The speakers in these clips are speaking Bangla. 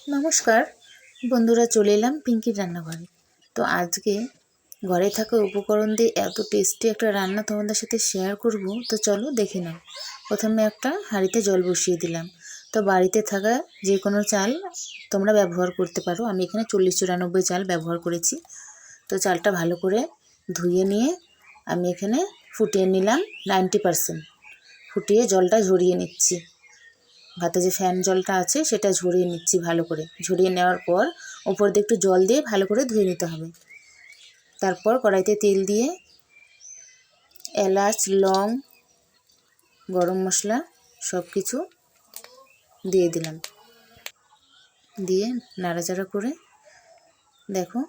নমস্কার বন্ধুরা, চলে এলাম পিঙ্কির রান্নাঘরে। তো আজকে ঘরে থাকা উপকরণ দিয়ে এত টেস্টি একটা রান্না তোমাদের সাথে শেয়ার করব। তো চলো দেখে নাও। প্রথমে একটা হাঁড়িতে জল বসিয়ে দিলাম। তো বাড়িতে থাকা যে কোনো চাল তোমরা ব্যবহার করতে পারো। আমি এখানে 40-94 চাল ব্যবহার করেছি। তো চালটা ভালো করে ধুয়ে নিয়ে আমি এখানে ফুটিয়ে নিলাম 90%। ফুটিয়ে জলটা ঝরিয়ে নিচ্ছি। ভাতে যে ফ্যান জলটা আছে সেটা ঝরিয়ে নিচ্ছি ভালো করে। ঝরিয়ে নেওয়ার পর ওপর দিয়ে একটু জল দিয়ে ভালো করে ধুয়ে নিতে হবে। তারপর কড়াইতে তেল দিয়ে এলাচ, লং, গরম মশলা সব কিছু দিয়ে দিলাম। দিয়ে নাড়াচাড়া করে দেখো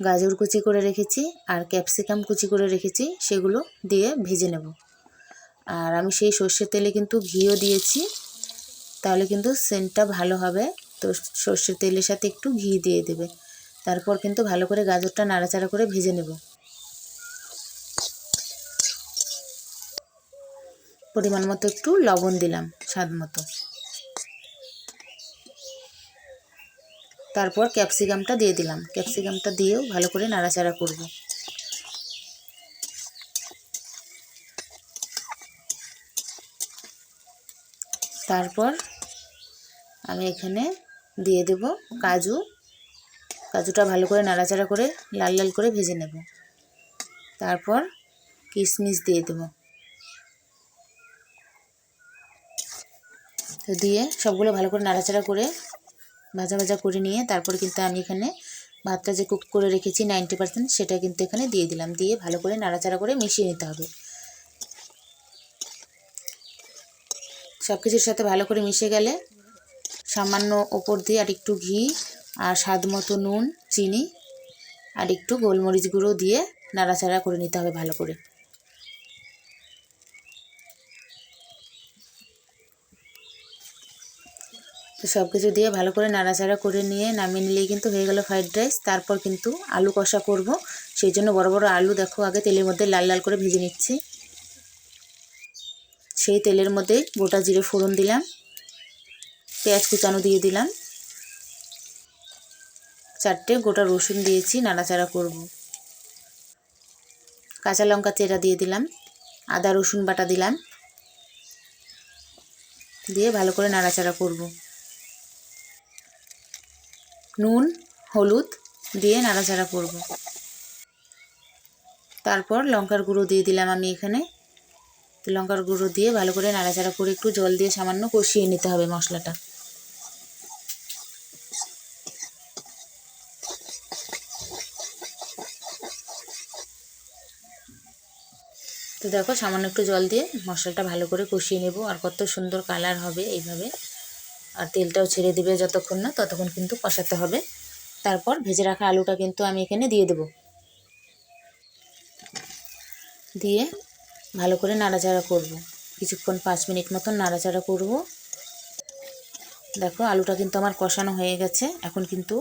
গাজর কুচি করে রেখেছি আর ক্যাপসিকাম কুচি করে রেখেছি, সেগুলো দিয়ে ভেজে নেব। আর আমি সেই সর্ষের তেলে কিন্তু ঘিও দিয়েছি, তাহলে কিন্তু সেন্টটা ভালো হবে। তো সর্ষের তেলের সাথে একটু ঘি দিয়ে দেবে। তারপর কিন্তু ভালো করে গাজরটা নাড়াচাড়া করে ভেজে নেব। পরিমাণ মতো একটু লবণ দিলাম, স্বাদ মতো। তারপর ক্যাপসিকামটা দিয়ে দিলাম। ক্যাপসিকামটা দিয়েও ভালো করে নাড়াচাড়া করব। তারপর আমি এখানে দিয়ে দেব কাজু। কাজুটা ভালো করে নাড়াচাড়া করে লাল লাল করে ভেজে নেব। তারপর কিশমিশ দিয়ে দেব। তো দিয়ে সবগুলো ভালো করে নাড়াচাড়া করে ভাজা ভাজা করে নিয়ে তারপর কিন্তু আমি এখানে ভাতটা যে কুক করে রেখেছি 90%, সেটা কিন্তু এখানে দিয়ে দিলাম। দিয়ে ভালো করে নাড়াচাড়া করে মিশিয়ে নিতে হবে। সব কিছুর সাথে ভালো করে মিশে গেলে সামান্য ওপর দিয়ে আর একটু ঘি আর স্বাদ মতো নুন, চিনি আর একটু গোলমরিচ গুঁড়ো দিয়ে নাড়াচাড়া করে নিতে হবে ভালো করে। তো সব কিছু দিয়ে ভালো করে নাড়াচাড়া করে নিয়ে নামিয়ে নিলেই কিন্তু হয়ে গেল ফ্রাইড রাইস। তারপর কিন্তু আলু কষা করব, সেই জন্য বড় বড় আলু দেখো আগে তেলের মধ্যে লাল লাল করে ভেজে নিচ্ছি। সেই তেলের মধ্যে গোটা জিরে ফোড়ন দিলাম, পেঁয়াজ কুচানো দিয়ে দিলাম, 4টে গোটা রসুন দিয়েছি, নাড়াচাড়া করব। কাঁচা লঙ্কা চেরা দিয়ে দিলাম, আদা রসুন বাটা দিলাম, দিয়ে ভালো করে নাড়াচাড়া করব। নুন, হলুদ দিয়ে নাড়াচাড়া করব। তারপর লঙ্কার গুঁড়ো দিয়ে দিলাম আমি এখানে। তো লঙ্কার গুঁড়ো দিয়ে ভালো করে নাড়াচাড়া করে একটু জল দিয়ে সামান্য কষিয়ে নিতে হবে মশলাটা। তো দেখো সামান্য একটু জল দিয়ে মশলাটা ভালো করে কষিয়ে নেব। আর কত সুন্দর কালার হবে এইভাবে। আর তেলটাও ছেড়ে দিবে যতক্ষণ না ততক্ষণ কিন্তু কষাতে হবে। তারপর ভেজে রাখা আলুটা কিন্তু আমি এখানে দিয়ে দেব। দিয়ে ভালো করে নাড়াচাড়া করব। কিছুক্ষণ 5 মিনিট মতন নাড়াচাড়া করব। দেখো আলুটা কিন্তু আমার কষানো হয়ে গেছে। এখন কিন্তু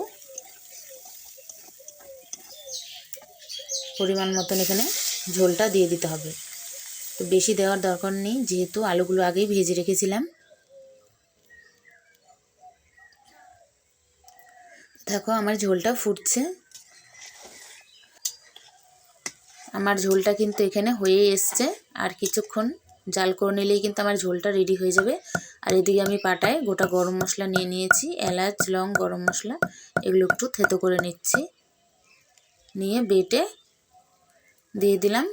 পরিমাণ মতন এখানে ঝোলটা দিয়ে দিতে হবে। তো বেশি দেওয়ার দরকার নেই, যেহেতু আলুগুলো আগেই ভেজে রেখেছিলাম। দেখো আমার ঝোলটা ফুটছে। আমার ঝোলটা কিন্তু এখানে হয়ে এসছে। আর কিছুক্ষণ জাল করে নিলেই কিন্তু আমার ঝোলটা রেডি হয়ে যাবে। আর এদিকে আমি পাটায় গোটা গরম মশলা নিয়ে নিয়েছি, এলাচ, লং, গরম মশলা এগুলো একটু থেতো করে নিচ্ছি। নিয়ে বেটে দিয়ে দিলাম।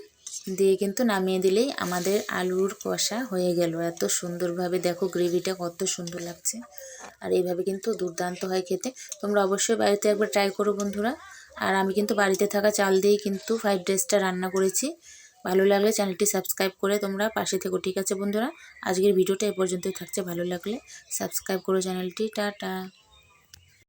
দিয়ে কিন্তু নামিয়ে দিলেই আমাদের আলুর কষা হয়ে গেল। এত সুন্দরভাবে দেখো গ্রেভিটা কত সুন্দর লাগছে। আর এইভাবে কিন্তু দুর্দান্ত হয় খেতে। তোমরা অবশ্যই বাড়িতে একবার ট্রাই করো বন্ধুরা। আর আমি কিন্তু বাড়িতে থাকা চাল দিয়েই কিন্তু ফ্রাইড রাইসটা রান্না করেছি। ভালো লাগলে চ্যানেলটি সাবস্ক্রাইব করে তোমরা পাশে থেকো, ঠিক আছে বন্ধুরা? আজকের ভিডিওটা এ পর্যন্তই থাকছে। ভালো লাগলে সাবস্ক্রাইব করো চ্যানেলটি। টাটা।